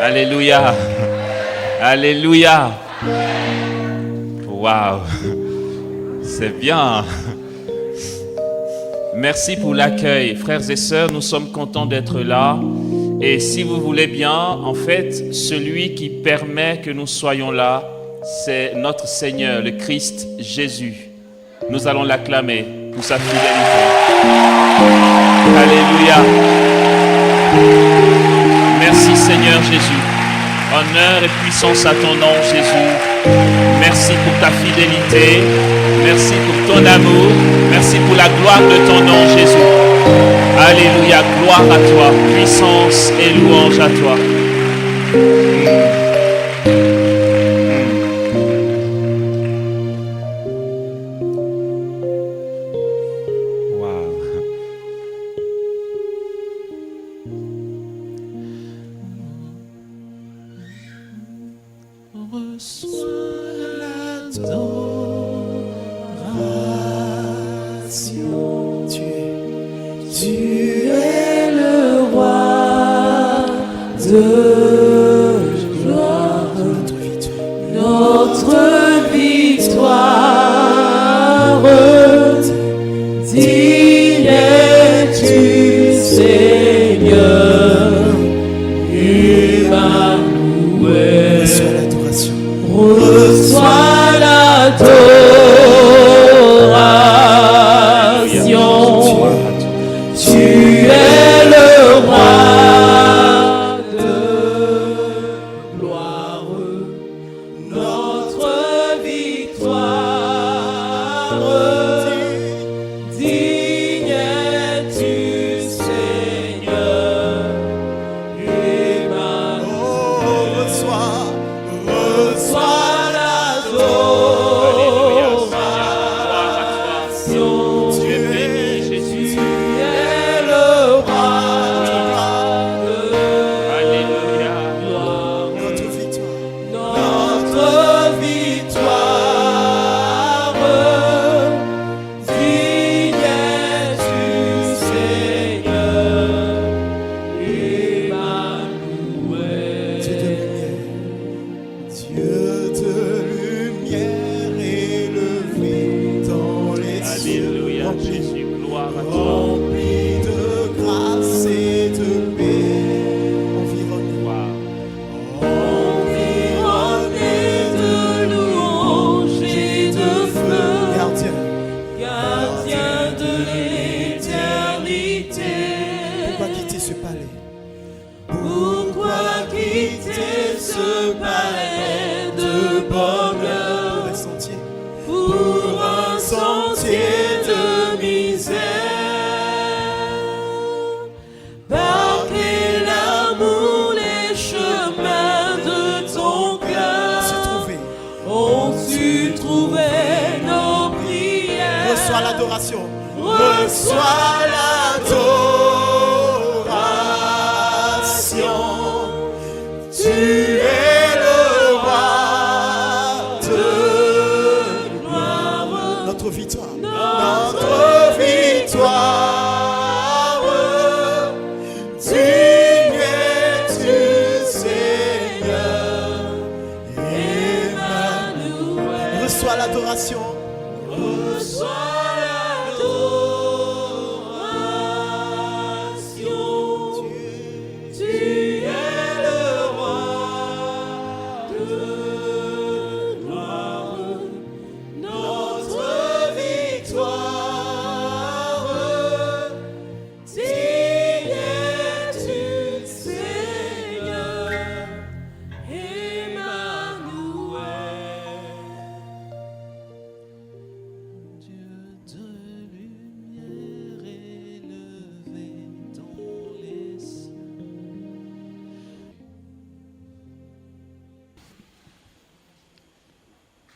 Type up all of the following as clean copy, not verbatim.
Alléluia. Alléluia. Waouh. C'est bien. Merci pour l'accueil. Frères et sœurs, nous sommes contents d'être là. Et si vous voulez bien, en fait, celui qui permet que nous soyons là, c'est notre Seigneur, le Christ Jésus. Nous allons l'acclamer pour sa fidélité. Alléluia. Merci Seigneur Jésus. Honneur et puissance à ton nom Jésus. Merci pour ta fidélité. Merci pour ton amour. Merci pour la gloire de ton nom Jésus. Alléluia. Gloire à toi. Puissance et louange à toi.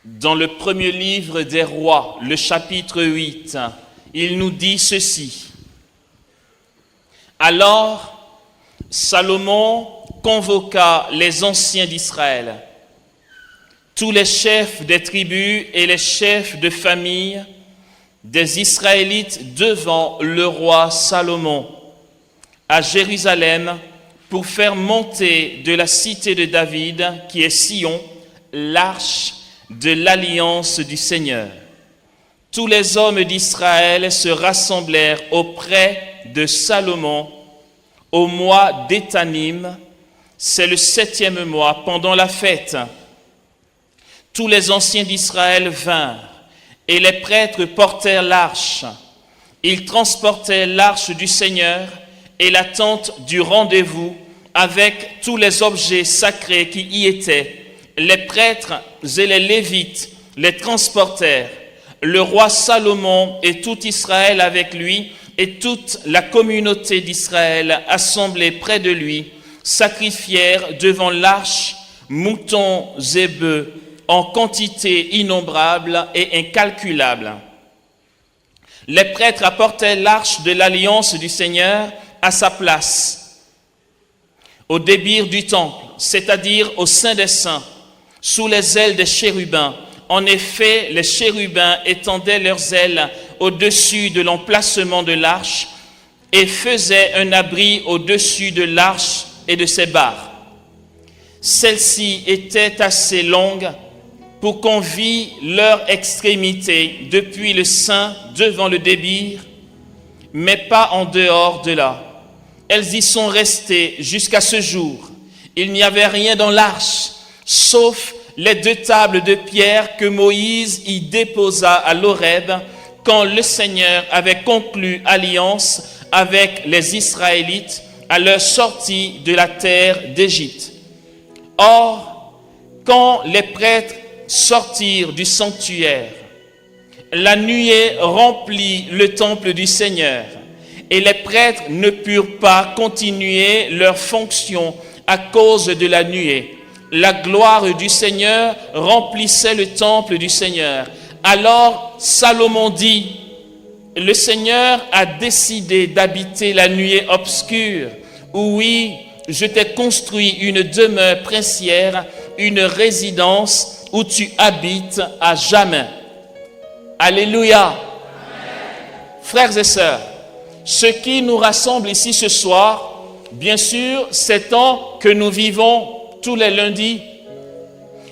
Dans le premier livre des rois, le chapitre 8, il nous dit ceci. Alors, Salomon convoqua les anciens d'Israël, tous les chefs des tribus et les chefs de famille des Israélites devant le roi Salomon, à Jérusalem, pour faire monter de la cité de David, qui est Sion, l'arche de l'alliance du Seigneur. Tous les hommes d'Israël se rassemblèrent auprès de Salomon au mois d'Étanim, c'est le 7e mois, pendant la fête. Tous les anciens d'Israël vinrent, et les prêtres portèrent l'arche. Ils transportaient l'arche du Seigneur et la tente du rendez-vous avec tous les objets sacrés qui y étaient. Les prêtres et les Lévites les transportèrent. Le roi Salomon et tout Israël avec lui et toute la communauté d'Israël assemblée près de lui sacrifièrent devant l'arche moutons et bœufs en quantité innombrable et incalculable. Les prêtres apportaient l'arche de l'alliance du Seigneur à sa place, au débir du temple, c'est-à-dire au sein des saints, sous les ailes des chérubins. En effet, les chérubins étendaient leurs ailes au-dessus de l'emplacement de l'arche et faisaient un abri au-dessus de l'arche et de ses barres. Celles-ci étaient assez longues pour qu'on vît leur extrémité depuis le sein devant le débir, mais pas en dehors de là. Elles y sont restées jusqu'à ce jour. Il n'y avait rien dans l'arche, sauf les 2 tables de pierre que Moïse y déposa à l'Horeb quand le Seigneur avait conclu alliance avec les Israélites à leur sortie de la terre d'Égypte. Or, quand les prêtres sortirent du sanctuaire, la nuée remplit le temple du Seigneur et les prêtres ne purent pas continuer leur fonction à cause de la nuée. La gloire du Seigneur remplissait le temple du Seigneur. Alors Salomon dit, le Seigneur a décidé d'habiter la nuée obscure. Oui, je t'ai construit une demeure princière, une résidence où tu habites à jamais. Alléluia. Amen. Frères et sœurs, ce qui nous rassemble ici ce soir, bien sûr, c'est temps que nous vivons tous les lundis,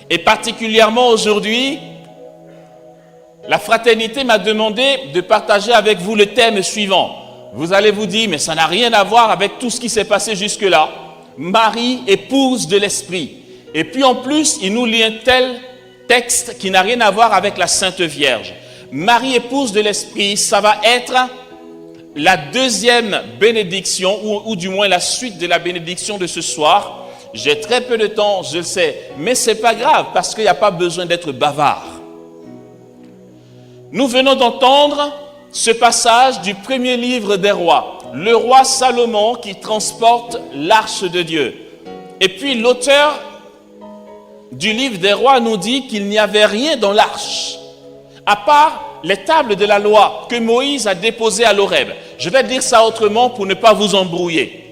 et particulièrement aujourd'hui, la fraternité m'a demandé de partager avec vous le thème suivant. Vous allez vous dire, mais ça n'a rien à voir avec tout ce qui s'est passé jusque-là. Marie, épouse de l'Esprit. Et puis en plus, il nous lit un tel texte qui n'a rien à voir avec la Sainte Vierge. Marie, épouse de l'Esprit, ça va être la 2e bénédiction, ou du moins la suite de la bénédiction de ce soir. J'ai très peu de temps, je le sais, mais ce n'est pas grave parce qu'il n'y a pas besoin d'être bavard. Nous venons d'entendre ce passage du premier livre des rois, le roi Salomon qui transporte l'arche de Dieu. Et puis l'auteur du livre des rois nous dit qu'il n'y avait rien dans l'arche, à part les tables de la loi que Moïse a déposées à l'Horeb. Je vais dire ça autrement pour ne pas vous embrouiller.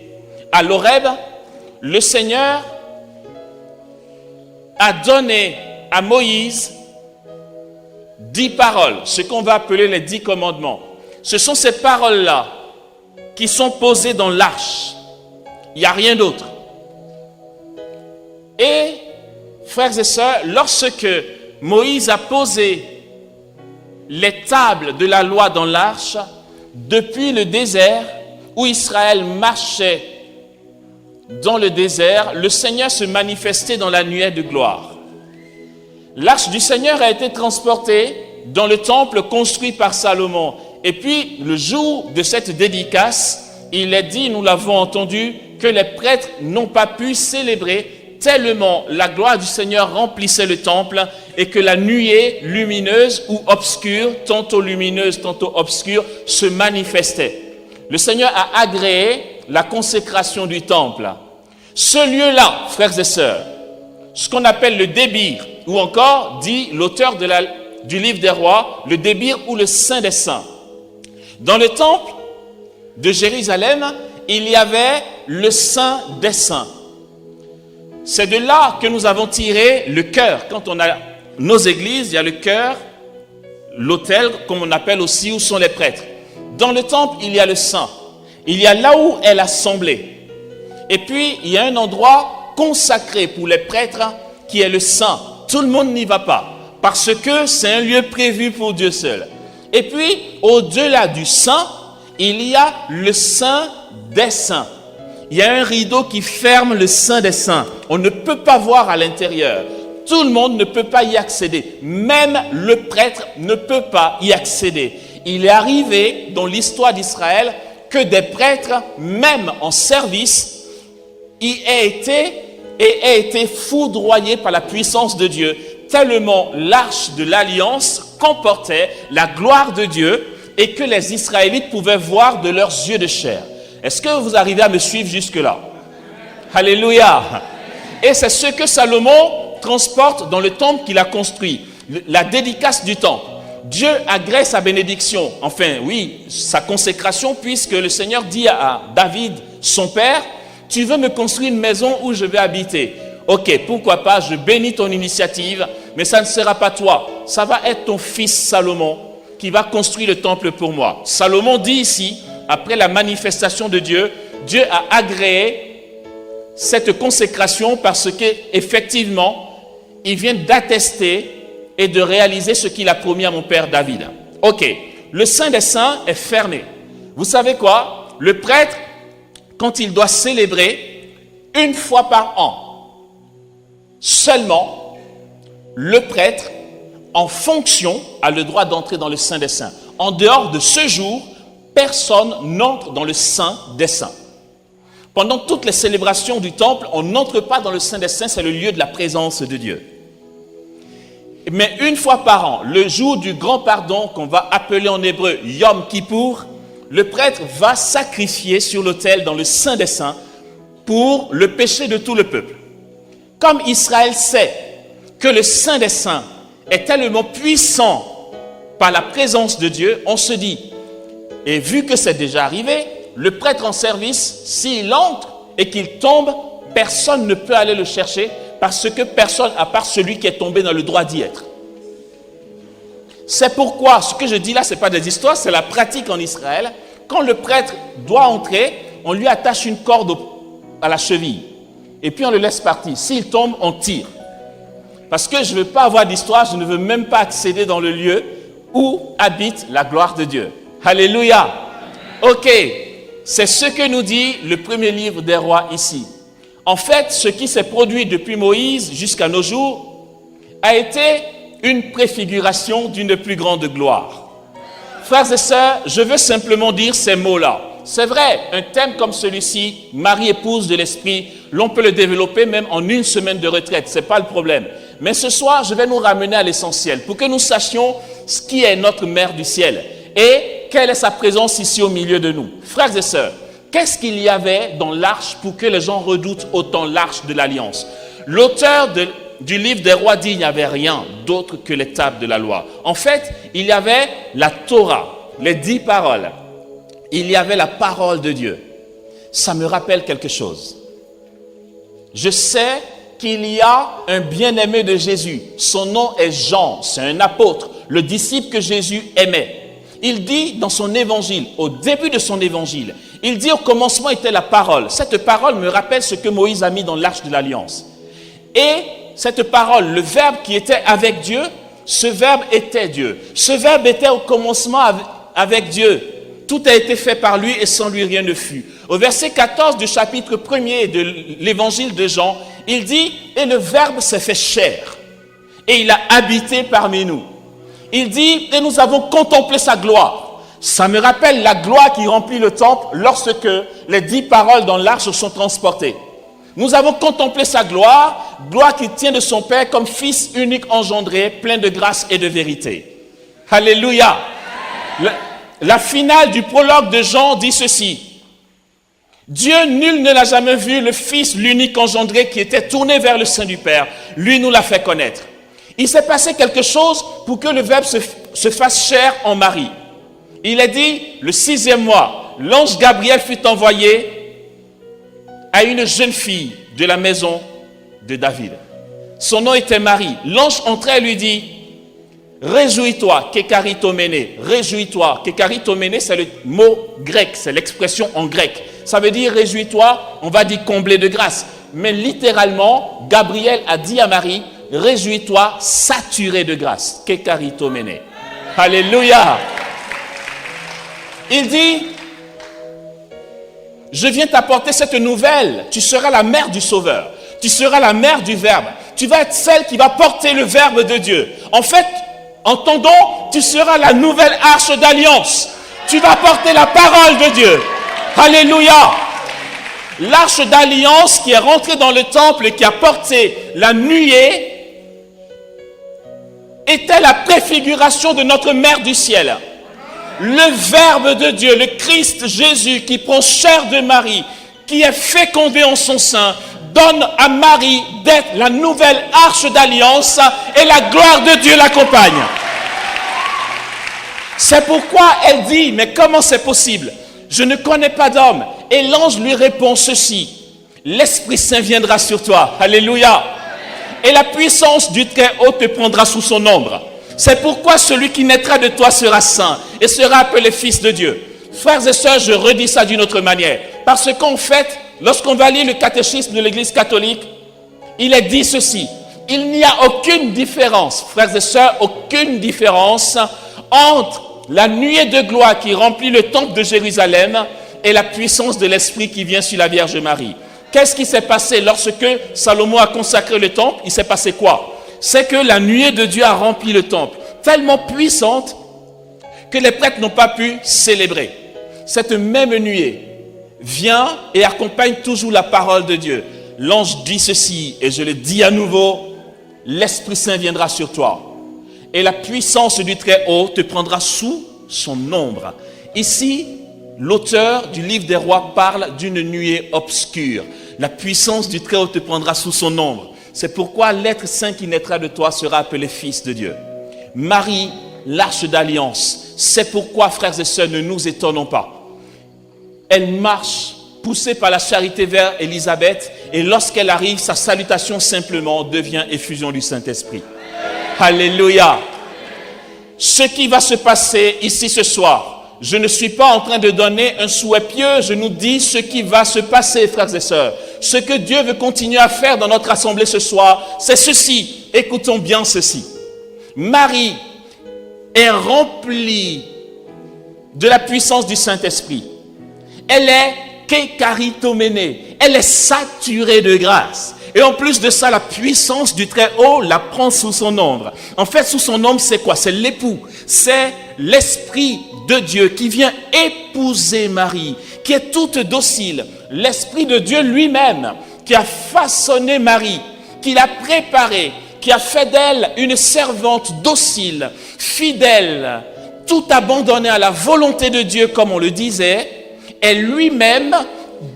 À l'Horeb, le Seigneur a donné à Moïse 10 paroles, ce qu'on va appeler les 10 commandements. Ce sont ces paroles-là qui sont posées dans l'arche. Il n'y a rien d'autre. Et, frères et sœurs, lorsque Moïse a posé les tables de la loi dans l'arche, depuis le désert où Israël marchait dans le désert, le Seigneur se manifestait dans la nuée de gloire. L'arche du Seigneur a été transportée dans le temple construit par Salomon. Et puis, le jour de cette dédicace, il est dit, nous l'avons entendu, que les prêtres n'ont pas pu célébrer tellement la gloire du Seigneur remplissait le temple et que la nuée lumineuse ou obscure, tantôt lumineuse, tantôt obscure, se manifestait. Le Seigneur a agréé la consécration du temple. Ce lieu-là, frères et sœurs, ce qu'on appelle le débir, ou encore, dit l'auteur du livre des rois, le débir ou le saint des saints. Dans le temple de Jérusalem, il y avait le saint des saints. C'est de là que nous avons tiré le cœur. Quand on a nos églises, il y a le cœur, l'autel, comme on appelle aussi, où sont les prêtres. Dans le temple, il y a le saint. Il y a là où est l'assemblée. Et puis, il y a un endroit consacré pour les prêtres qui est le Saint. Tout le monde n'y va pas parce que c'est un lieu prévu pour Dieu seul. Et puis, au-delà du Saint, il y a le Saint des Saints. Il y a un rideau qui ferme le Saint des Saints. On ne peut pas voir à l'intérieur. Tout le monde ne peut pas y accéder. Même le prêtre ne peut pas y accéder. Il est arrivé dans l'histoire d'Israël que des prêtres, même en service, y aient été foudroyés par la puissance de Dieu, tellement l'arche de l'alliance comportait la gloire de Dieu et que les Israélites pouvaient voir de leurs yeux de chair. Est-ce que vous arrivez à me suivre jusque-là? Alléluia! Et c'est ce que Salomon transporte dans le temple qu'il a construit, la dédicace du temple. Dieu agrée sa bénédiction, enfin oui, sa consécration, puisque le Seigneur dit à David, son père, « Tu veux me construire une maison où je vais habiter ?» Ok, pourquoi pas, je bénis ton initiative, mais ça ne sera pas toi. Ça va être ton fils Salomon qui va construire le temple pour moi. Salomon dit ici, après la manifestation de Dieu, Dieu a agréé cette consécration parce qu'effectivement, il vient d'attester et de réaliser ce qu'il a promis à mon père David. Ok, le Saint des Saints est fermé. Vous savez quoi? Le prêtre, quand il doit célébrer une fois par an, seulement le prêtre, en fonction, a le droit d'entrer dans le Saint des Saints. En dehors de ce jour, personne n'entre dans le Saint des Saints. Pendant toutes les célébrations du temple, on n'entre pas dans le Saint des Saints, c'est le lieu de la présence de Dieu. Mais une fois par an, le jour du grand pardon, qu'on va appeler en hébreu Yom Kippour, le prêtre va sacrifier sur l'autel dans le Saint des Saints pour le péché de tout le peuple. Comme Israël sait que le Saint des Saints est tellement puissant par la présence de Dieu, on se dit, et vu que c'est déjà arrivé, le prêtre en service, s'il entre et qu'il tombe, personne ne peut aller le chercher parce que personne, à part celui qui est tombé, n'a le droit d'y être. C'est pourquoi, ce que je dis là, ce n'est pas des histoires, c'est la pratique en Israël. Quand le prêtre doit entrer, on lui attache une corde à la cheville. Et puis on le laisse partir. S'il tombe, on tire. Parce que je ne veux pas avoir d'histoire, je ne veux même pas accéder dans le lieu où habite la gloire de Dieu. Alléluia. Ok, c'est ce que nous dit le premier livre des rois ici. En fait, ce qui s'est produit depuis Moïse jusqu'à nos jours a été une préfiguration d'une plus grande gloire. Frères et sœurs, je veux simplement dire ces mots-là. C'est vrai, un thème comme celui-ci, Marie épouse de l'Esprit, l'on peut le développer même en une semaine de retraite, ce n'est pas le problème. Mais ce soir, je vais nous ramener à l'essentiel pour que nous sachions ce qui est notre Mère du ciel et quelle est sa présence ici au milieu de nous. Frères et sœurs, qu'est-ce qu'il y avait dans l'arche pour que les gens redoutent autant l'arche de l'Alliance? L'auteur du livre des rois dit qu'il n'y avait rien d'autre que les tables de la loi. En fait, il y avait la Torah, les 10 paroles. Il y avait la parole de Dieu. Ça me rappelle quelque chose. Je sais qu'il y a un bien-aimé de Jésus. Son nom est Jean, c'est un apôtre, le disciple que Jésus aimait. Il dit dans son évangile, au début de son évangile, il dit au commencement était la parole. Cette parole me rappelle ce que Moïse a mis dans l'arche de l'Alliance. Et cette parole, le verbe qui était avec Dieu, ce verbe était Dieu. Ce verbe était au commencement avec Dieu. Tout a été fait par lui et sans lui rien ne fut. Au verset 14 du chapitre 1er de l'évangile de Jean, il dit « Et le verbe s'est fait chair, et il a habité parmi nous. » Il dit « Et nous avons contemplé sa gloire. » Ça me rappelle la gloire qui remplit le temple lorsque les 10 paroles dans l'arche sont transportées. Nous avons contemplé sa gloire, gloire qui tient de son Père comme fils unique engendré, plein de grâce et de vérité. Alléluia. La finale du prologue de Jean dit ceci. Dieu, nul ne l'a jamais vu, le Fils, l'unique engendré qui était tourné vers le sein du Père. Lui nous l'a fait connaître. Il s'est passé quelque chose pour que le Verbe se fasse chair en Marie. Il est dit, le 6e mois, l'ange Gabriel fut envoyé à une jeune fille de la maison de David. Son nom était Marie. L'ange entrait et lui dit, Réjouis-toi, kekaritomene, réjouis-toi. Kekaritomene, c'est le mot grec, c'est l'expression en grec. Ça veut dire réjouis-toi, on va dire comblé de grâce. Mais littéralement, Gabriel a dit à Marie, réjouis-toi, saturé de grâce. Kekaritomene. Alléluia. Il dit, je viens t'apporter cette nouvelle. Tu seras la mère du Sauveur. Tu seras la mère du Verbe. Tu vas être celle qui va porter le Verbe de Dieu. En fait, entendons, tu seras la nouvelle arche d'alliance. Tu vas porter la parole de Dieu. Alléluia. L'arche d'alliance qui est rentrée dans le temple et qui a porté la nuée était la préfiguration de notre mère du ciel. Le Verbe de Dieu, le Christ Jésus qui prend chair de Marie, qui est fécondé en son sein, donne à Marie d'être la nouvelle arche d'alliance et la gloire de Dieu l'accompagne. C'est pourquoi elle dit, mais comment c'est possible? Je ne connais pas d'homme. Et l'ange lui répond ceci, l'Esprit Saint viendra sur toi. Alléluia. Et la puissance du Très-Haut te prendra sous son ombre. C'est pourquoi celui qui naîtra de toi sera saint et sera appelé fils de Dieu. Frères et sœurs, je redis ça d'une autre manière. Parce qu'en fait, lorsqu'on va lire le catéchisme de l'Église catholique, il est dit ceci. Il n'y a aucune différence, frères et sœurs, aucune différence entre la nuée de gloire qui remplit le temple de Jérusalem et la puissance de l'Esprit qui vient sur la Vierge Marie. Qu'est-ce qui s'est passé lorsque Salomon a consacré le temple? Il s'est passé quoi? C'est que la nuée de Dieu a rempli le temple, tellement puissante que les prêtres n'ont pas pu célébrer. Cette même nuée vient et accompagne toujours la parole de Dieu. L'ange dit ceci, et je le dis à nouveau, l'Esprit Saint viendra sur toi, et la puissance du Très-Haut te prendra sous son ombre. Ici, l'auteur du livre des rois parle d'une nuée obscure. La puissance du Très-Haut te prendra sous son ombre. C'est pourquoi l'être saint qui naîtra de toi sera appelé fils de Dieu. Marie, l'arche d'alliance. C'est pourquoi, frères et sœurs, ne nous étonnons pas. Elle marche, poussée par la charité vers Élisabeth, et lorsqu'elle arrive, sa salutation simplement devient effusion du Saint-Esprit. Alléluia. Ce qui va se passer ici ce soir, je ne suis pas en train de donner un souhait pieux, je nous dis ce qui va se passer, frères et sœurs. Ce que Dieu veut continuer à faire dans notre assemblée ce soir, c'est ceci. Écoutons bien ceci. Marie est remplie de la puissance du Saint-Esprit. Elle est kekaritomene, elle est saturée de grâce. Et en plus de ça, la puissance du Très-Haut la prend sous son ombre. En fait, sous son ombre, c'est quoi? C'est l'époux. C'est l'Esprit de Dieu qui vient épouser Marie, qui est toute docile. L'Esprit de Dieu lui-même, qui a façonné Marie, qui l'a préparée, qui a fait d'elle une servante docile, fidèle, tout abandonnée à la volonté de Dieu, comme on le disait, est lui-même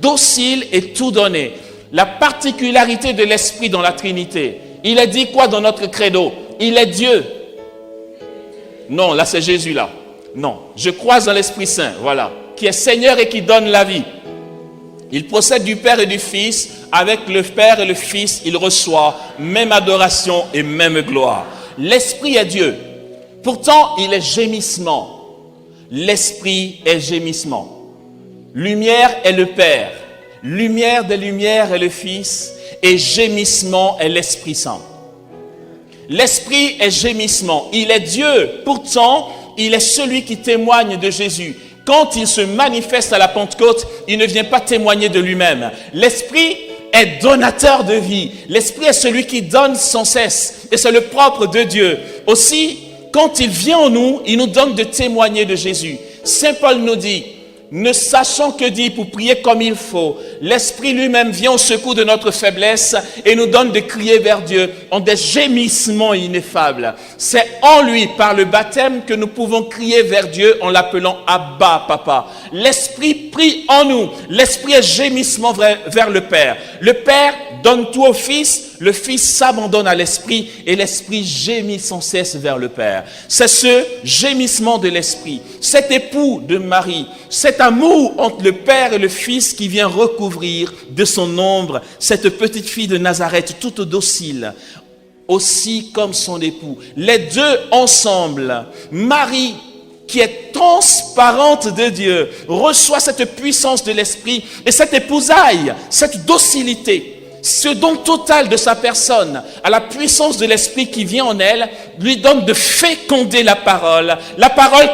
docile et tout donné. La particularité de l'Esprit dans la Trinité, il est dit quoi dans notre credo? Il est Dieu. Non, là c'est Jésus là. Non, je crois en l'Esprit Saint, voilà, qui est Seigneur et qui donne la vie. Il procède du Père et du Fils. Avec le Père et le Fils, il reçoit même adoration et même gloire. L'Esprit est Dieu. Pourtant, il est gémissement. L'Esprit est gémissement. Lumière est le Père. Lumière des lumières est le Fils. Et gémissement est l'Esprit Saint. L'Esprit est gémissement. Il est Dieu. Pourtant, il est celui qui témoigne de Jésus. Quand il se manifeste à la Pentecôte, il ne vient pas témoigner de lui-même. L'Esprit est donateur de vie. L'Esprit est celui qui donne sans cesse. Et c'est le propre de Dieu. Aussi, quand il vient en nous, il nous donne de témoigner de Jésus. Saint Paul nous dit, ne sachant que dire pour prier comme il faut, l'Esprit lui-même vient au secours de notre faiblesse et nous donne de crier vers Dieu en des gémissements ineffables. C'est en lui, par le baptême, que nous pouvons crier vers Dieu en l'appelant Abba, Papa. L'Esprit prie en nous. L'Esprit est gémissement vers le Père. Le Père donne tout au Fils. Le Fils s'abandonne à l'Esprit et l'Esprit gémit sans cesse vers le Père. C'est ce gémissement de l'Esprit, cet époux de Marie, cet amour entre le Père et le Fils qui vient recouvrir de son ombre cette petite fille de Nazareth toute docile, aussi comme son époux. Les deux ensemble, Marie, qui est transparente de Dieu, reçoit cette puissance de l'Esprit et cette épousaille, cette docilité, ce don total de sa personne à la puissance de l'Esprit qui vient en elle, lui donne de féconder la parole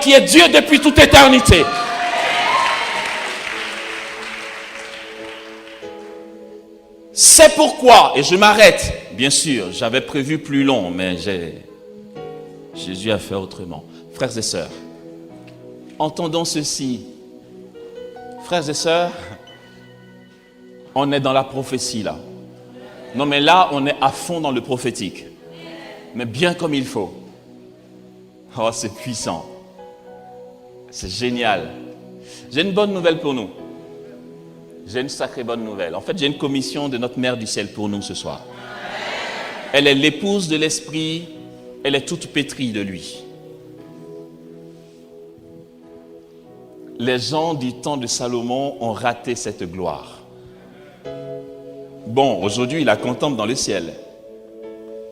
qui est Dieu depuis toute éternité. C'est pourquoi, et je m'arrête, bien sûr, j'avais prévu plus long, mais Jésus a fait autrement. Frères et sœurs, entendons ceci. Frères et sœurs, on est dans la prophétie là. Non mais là, on est à fond dans le prophétique. Mais bien comme il faut. Oh, c'est puissant. C'est génial. J'ai une bonne nouvelle pour nous. J'ai une sacrée bonne nouvelle. En fait, j'ai une commission de notre Mère du Ciel pour nous ce soir. Elle est l'épouse de l'Esprit. Elle est toute pétrie de lui. Les gens du temps de Salomon ont raté cette gloire. Bon, aujourd'hui, il la contemple dans le ciel.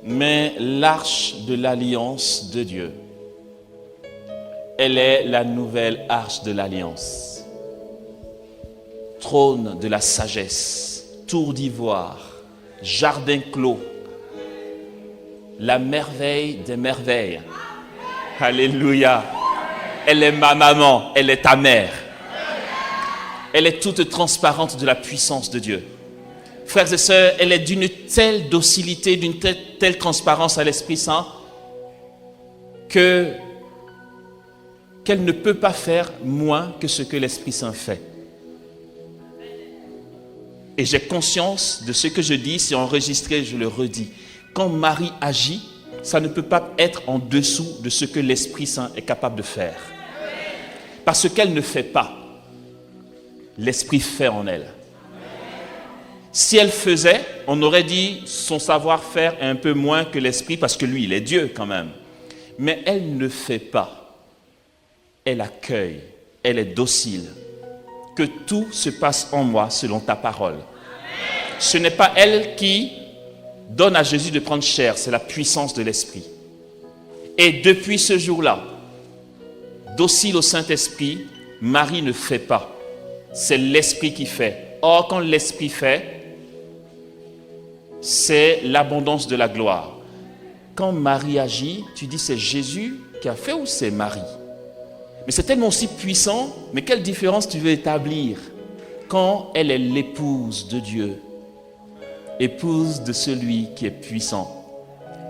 Mais l'arche de l'alliance de Dieu, elle est la nouvelle arche de l'alliance. Trône de la sagesse, tour d'ivoire, jardin clos, la merveille des merveilles. Alléluia. Elle est ma maman, elle est ta mère. Elle est toute transparente de la puissance de Dieu. Frères et sœurs, elle est d'une telle docilité, d'une telle transparence à l'Esprit Saint qu'elle ne peut pas faire moins que ce que l'Esprit Saint fait. Et j'ai conscience de ce que je dis, c'est enregistré, je le redis. Quand Marie agit, ça ne peut pas être en dessous de ce que l'Esprit Saint est capable de faire. Parce qu'elle ne fait pas, l'Esprit fait en elle. Si elle faisait, on aurait dit son savoir-faire est un peu moins que l'Esprit, parce que lui, il est Dieu quand même. Mais elle ne fait pas. Elle accueille, elle est docile. Que tout se passe en moi selon ta parole. Ce n'est pas elle qui donne à Jésus de prendre chair, c'est la puissance de l'Esprit. Et depuis ce jour-là, docile au Saint-Esprit, Marie ne fait pas. C'est l'Esprit qui fait. Or, quand l'Esprit fait, c'est l'abondance de la gloire. Quand Marie agit, tu dis c'est Jésus qui a fait ou c'est Marie? Mais c'est tellement aussi puissant, mais quelle différence tu veux établir quand elle est l'épouse de Dieu, épouse de celui qui est puissant?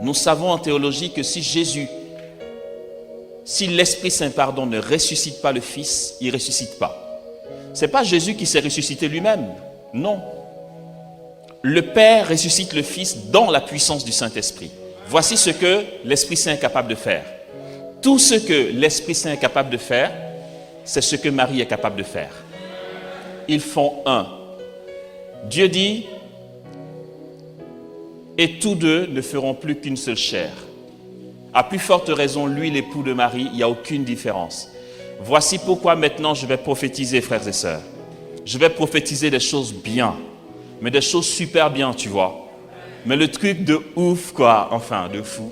Nous savons en théologie que si l'Esprit Saint, ne ressuscite pas le Fils, il ne ressuscite pas. Ce n'est pas Jésus qui s'est ressuscité lui-même, non. Le Père ressuscite le Fils dans la puissance du Saint-Esprit. Voici ce que l'Esprit Saint est capable de faire. Tout ce que l'Esprit Saint est capable de faire, c'est ce que Marie est capable de faire. Ils font un. Dieu dit, et tous deux ne feront plus qu'une seule chair. À plus forte raison, lui, l'époux de Marie, il n'y a aucune différence. Voici pourquoi maintenant je vais prophétiser, frères et sœurs. Je vais prophétiser des choses bien, mais des choses super bien, tu vois. Mais le truc de ouf, quoi, enfin, de fou.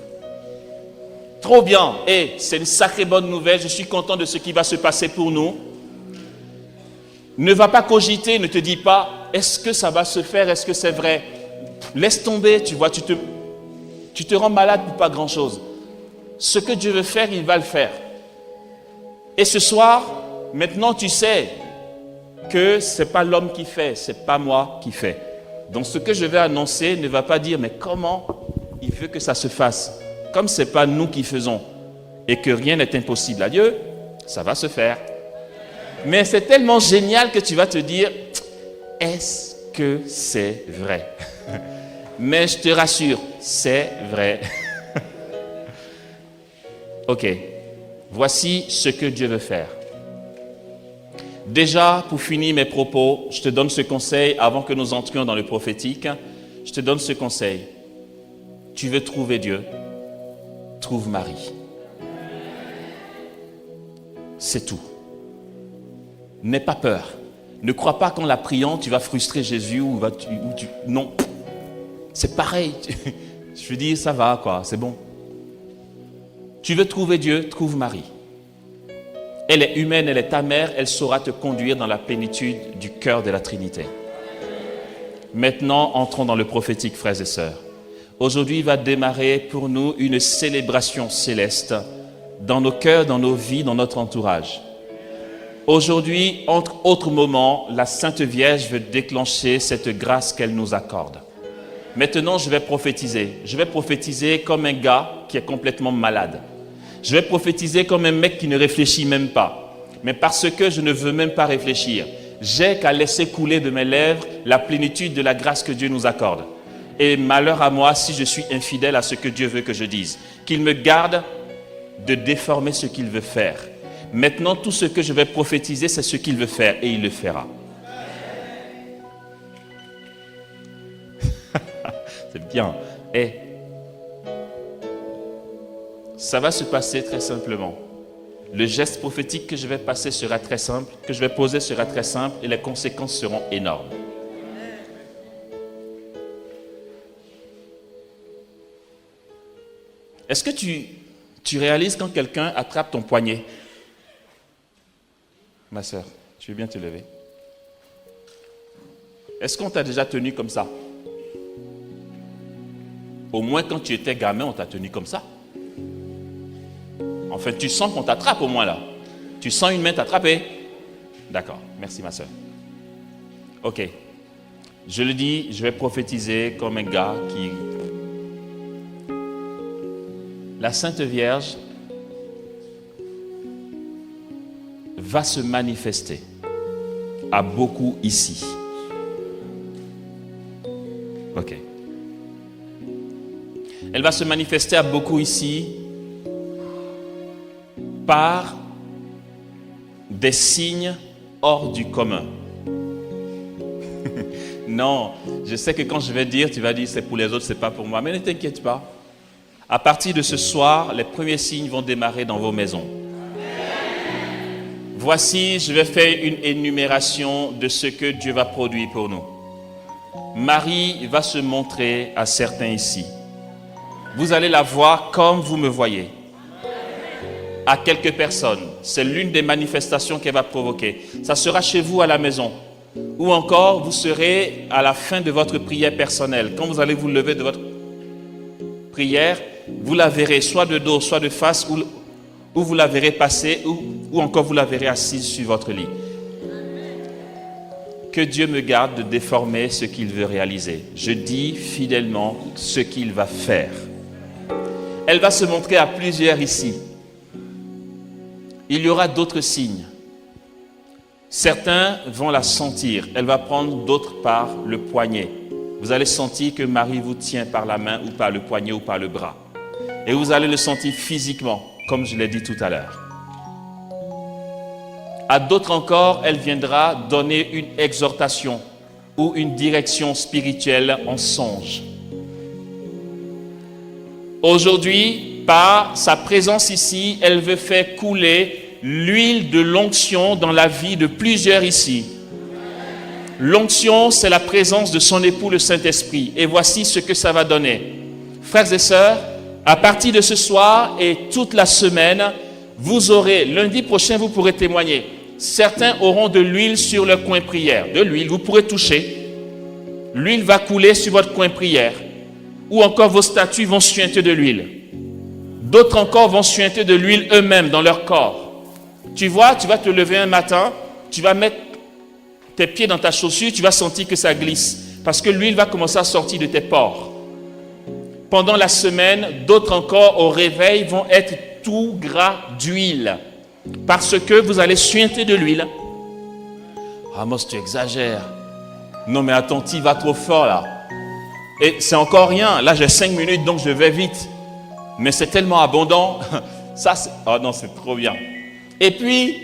Trop bien, et c'est une sacrée bonne nouvelle, je suis content de ce qui va se passer pour nous. Ne va pas cogiter, ne te dis pas, est-ce que ça va se faire, est-ce que c'est vrai? Laisse tomber, tu vois, tu te rends malade pour pas grand-chose. Ce que Dieu veut faire, il va le faire. Et ce soir, maintenant tu sais que ce n'est pas l'homme qui fait, ce n'est pas moi qui fais. Donc ce que je vais annoncer ne va pas dire, mais comment il veut que ça se fasse? Comme ce n'est pas nous qui faisons et que rien n'est impossible à Dieu, ça va se faire. Mais c'est tellement génial que tu vas te dire, est-ce que c'est vrai? Mais je te rassure, c'est vrai. Ok, voici ce que Dieu veut faire. Déjà, pour finir mes propos, je te donne ce conseil avant que nous entrions dans le prophétique. Je te donne ce conseil. Tu veux trouver Dieu? Trouve Marie. C'est tout. N'aie pas peur. Ne crois pas qu'en la priant, tu vas frustrer Jésus non. C'est pareil. Je lui dis, ça va quoi, c'est bon. Tu veux trouver Dieu, trouve Marie. Elle est humaine, elle est ta mère, elle saura te conduire dans la plénitude du cœur de la Trinité. Maintenant, entrons dans le prophétique, frères et sœurs. Aujourd'hui, il va démarrer pour nous une célébration céleste dans nos cœurs, dans nos vies, dans notre entourage. Aujourd'hui, entre autres moments, la Sainte Vierge veut déclencher cette grâce qu'elle nous accorde. Maintenant, je vais prophétiser. Je vais prophétiser comme un gars qui est complètement malade. Je vais prophétiser comme un mec qui ne réfléchit même pas. Mais parce que je ne veux même pas réfléchir, j'ai qu'à laisser couler de mes lèvres la plénitude de la grâce que Dieu nous accorde. Et malheur à moi si je suis infidèle à ce que Dieu veut que je dise. Qu'il me garde de déformer ce qu'il veut faire. Maintenant, tout ce que je vais prophétiser, c'est ce qu'il veut faire et il le fera. C'est bien. Et ça va se passer très simplement. Le geste prophétique que je vais passer sera très simple, que je vais poser sera très simple et les conséquences seront énormes. Est-ce que tu réalises quand quelqu'un attrape ton poignet? Ma sœur, tu veux bien te lever? Est-ce qu'on t'a déjà tenu comme ça? Au moins quand tu étais gamin, on t'a tenu comme ça. Enfin, tu sens qu'on t'attrape au moins là. Tu sens une main t'attraper. D'accord, merci ma soeur. Ok. Je le dis, je vais prophétiser comme un gars qui... La Sainte Vierge va se manifester à beaucoup ici. Ok. Elle va se manifester à beaucoup ici par des signes hors du commun. Non, je sais que quand je vais dire, tu vas dire c'est pour les autres, c'est pas pour moi. Mais ne t'inquiète pas. À partir de ce soir, les premiers signes vont démarrer dans vos maisons. Voici, je vais faire une énumération de ce que Dieu va produire pour nous. Marie va se montrer à certains ici. Vous allez la voir comme vous me voyez. À quelques personnes. C'est l'une des manifestations qu'elle va provoquer. Ça sera chez vous à la maison. Ou encore, vous serez à la fin de votre prière personnelle. Quand vous allez vous lever de votre prière, vous la verrez soit de dos, soit de face, ou vous la verrez passer, ou encore vous la verrez assise sur votre lit. Que Dieu me garde de déformer ce qu'il veut réaliser. Je dis fidèlement ce qu'il va faire. Elle va se montrer à plusieurs ici. Il y aura d'autres signes. Certains vont la sentir. Elle va prendre d'autres par le poignet. Vous allez sentir que Marie vous tient par la main ou par le poignet ou par le bras. Et vous allez le sentir physiquement, comme je l'ai dit tout à l'heure. À d'autres encore, elle viendra donner une exhortation ou une direction spirituelle en songe. Aujourd'hui, par sa présence ici, elle veut faire couler l'huile de l'onction dans la vie de plusieurs ici. L'onction, c'est la présence de son époux, le Saint-Esprit. Et voici ce que ça va donner. Frères et sœurs, à partir de ce soir et toute la semaine, vous aurez, lundi prochain, vous pourrez témoigner. Certains auront de l'huile sur leur coin prière. De l'huile, vous pourrez toucher. L'huile va couler sur votre coin prière. Ou encore vos statues vont suinter de l'huile. D'autres encore vont suinter de l'huile eux-mêmes dans leur corps. Tu vois, tu vas te lever un matin, tu vas mettre tes pieds dans ta chaussure, tu vas sentir que ça glisse. Parce que l'huile va commencer à sortir de tes pores. Pendant la semaine, d'autres encore au réveil vont être tout gras d'huile. Parce que vous allez suinter de l'huile. Amos, tu exagères. Non mais attends, tu vas trop fort là. Et c'est encore rien. Là, j'ai 5 minutes, donc je vais vite. Mais c'est tellement abondant. Ça, oh non, c'est trop bien. Et puis,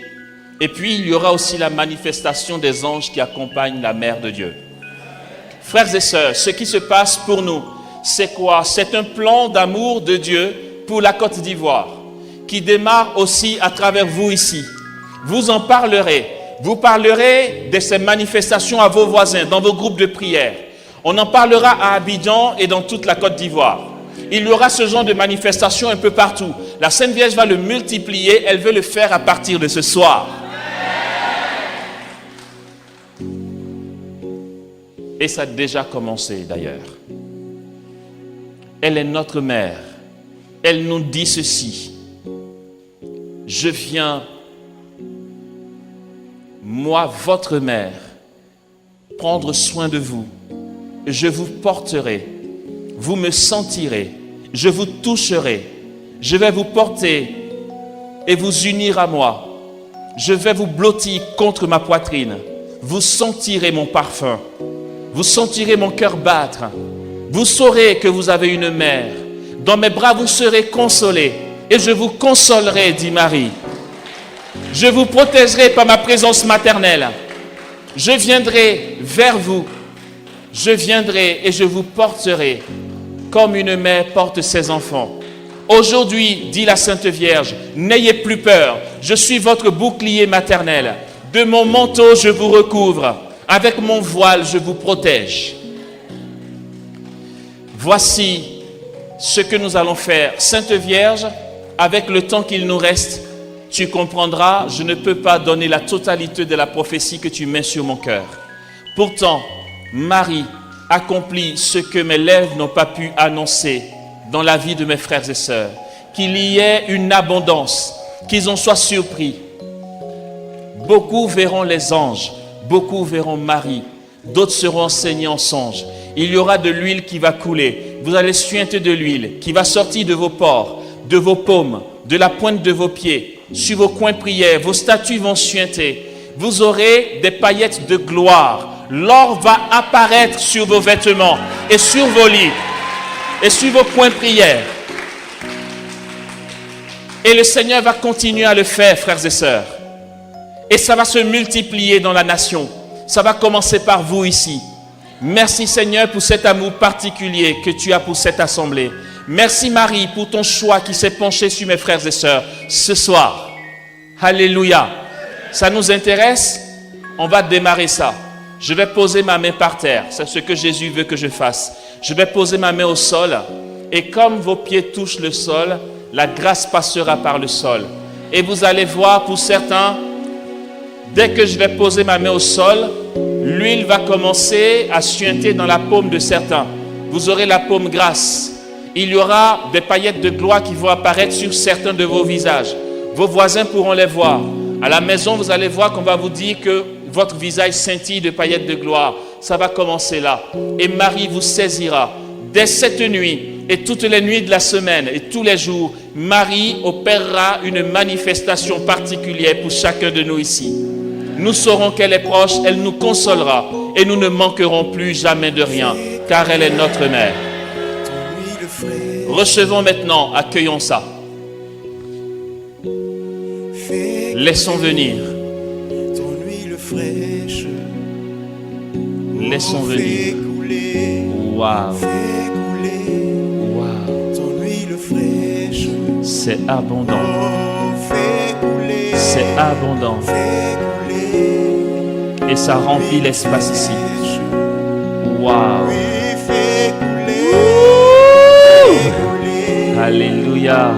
il y aura aussi la manifestation des anges qui accompagnent la mère de Dieu. Frères et sœurs, ce qui se passe pour nous, c'est quoi? C'est un plan d'amour de Dieu pour la Côte d'Ivoire, qui démarre aussi à travers vous ici. Vous en parlerez. Vous parlerez de ces manifestations à vos voisins, dans vos groupes de prière. On en parlera à Abidjan et dans toute la Côte d'Ivoire. Il y aura ce genre de manifestation un peu partout. La Sainte Vierge va le multiplier, elle veut le faire à partir de ce soir. Et ça a déjà commencé d'ailleurs. Elle est notre mère. Elle nous dit ceci. Je viens, moi, votre mère, prendre soin de vous. Je vous porterai. Vous me sentirez. Je vous toucherai. Je vais vous porter et vous unir à moi. Je vais vous blottir contre ma poitrine. Vous sentirez mon parfum. Vous sentirez mon cœur battre. Vous saurez que vous avez une mère. Dans mes bras, vous serez consolés. Et je vous consolerai, dit Marie. Je vous protégerai par ma présence maternelle. Je viendrai vers vous. Je viendrai et je vous porterai comme une mère porte ses enfants. Aujourd'hui, dit la Sainte Vierge, n'ayez plus peur. Je suis votre bouclier maternel. De mon manteau, je vous recouvre. Avec mon voile, je vous protège. Voici ce que nous allons faire. Sainte Vierge, avec le temps qu'il nous reste, tu comprendras, je ne peux pas donner la totalité de la prophétie que tu mets sur mon cœur. Pourtant, Marie accomplit ce que mes lèvres n'ont pas pu annoncer dans la vie de mes frères et sœurs. Qu'il y ait une abondance, qu'ils en soient surpris. Beaucoup verront les anges, beaucoup verront Marie, d'autres seront enseignés en songes. Il y aura de l'huile qui va couler. Vous allez suinter de l'huile qui va sortir de vos pores, de vos paumes, de la pointe de vos pieds, sur vos coins de prière. Vos statues vont suinter. Vous aurez des paillettes de gloire. L'or va apparaître sur vos vêtements et sur vos lits et sur vos coins de prière. Et le Seigneur va continuer à le faire, frères et sœurs. Et ça va se multiplier dans la nation. Ça va commencer par vous ici. Merci Seigneur pour cet amour particulier que tu as pour cette assemblée. Merci Marie pour ton choix qui s'est penché sur mes frères et sœurs ce soir. Alléluia. Ça nous intéresse? On va démarrer ça. Je vais poser ma main par terre. C'est ce que Jésus veut que je fasse. Je vais poser ma main au sol. Et comme vos pieds touchent le sol, la grâce passera par le sol. Et vous allez voir pour certains, dès que je vais poser ma main au sol, l'huile va commencer à suinter dans la paume de certains. Vous aurez la paume grasse. Il y aura des paillettes de gloire qui vont apparaître sur certains de vos visages. Vos voisins pourront les voir. À la maison, vous allez voir qu'on va vous dire que votre visage scintille de paillettes de gloire. Ça va commencer là. Et Marie vous saisira. Dès cette nuit et toutes les nuits de la semaine et tous les jours, Marie opérera une manifestation particulière pour chacun de nous ici. Nous saurons qu'elle est proche, elle nous consolera et nous ne manquerons plus jamais de rien, car elle est notre mère. Recevons maintenant, accueillons ça. Laissons venir. Laissons venir. Waouh. C'est abondant. C'est abondant. Et ça remplit l'espace ici. Waouh. Alléluia.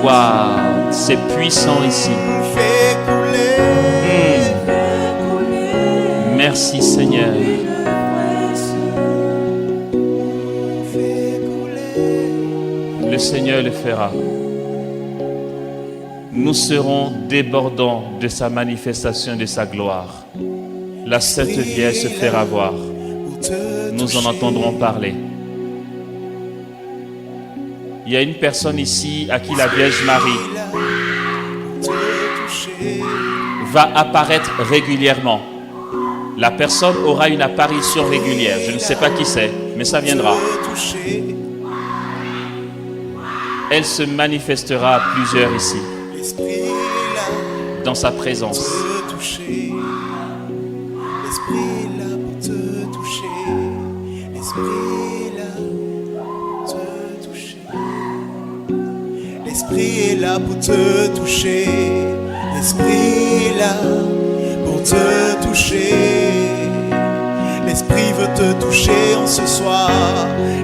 Waouh. C'est puissant ici. Merci Seigneur. Le Seigneur le fera. Nous serons débordants de sa manifestation, de sa gloire. La Sainte Vierge se fera voir. Nous en entendrons parler. Il y a une personne ici à qui la Vierge Marie va apparaître régulièrement. La personne aura une apparition régulière. Je ne sais pas qui c'est, mais ça viendra. Elle se manifestera à plusieurs ici, dans sa présence. L'Esprit est là pour te toucher. L'Esprit est là pour te toucher. L'Esprit veut te toucher en ce soir.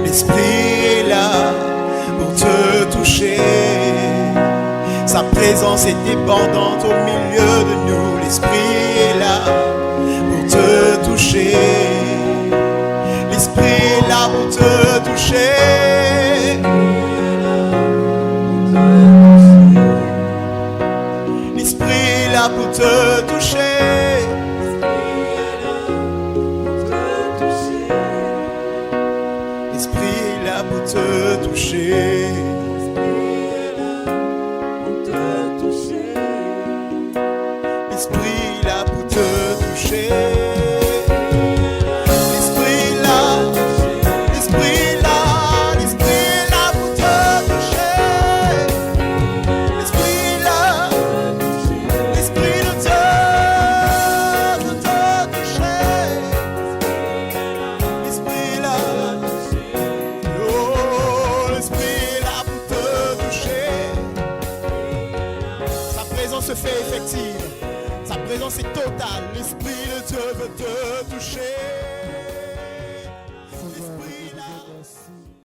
L'Esprit est là Sa présence est débordante au milieu de nous. L'Esprit est là pour te toucher. L'Esprit est là pour te toucher. L'Esprit est là pour te toucher. L'Esprit est là pour te toucher. L'Esprit est là pour te toucher. L'Esprit est là. L'Esprit est là. L'Esprit est là pour te toucher. L'Esprit est là. L'Esprit de te toucher. L'Esprit est là. Oh, l'Esprit est là pour te toucher. Sa présence se fait effective. Sa présence est totale. L'Esprit de Dieu veut te toucher.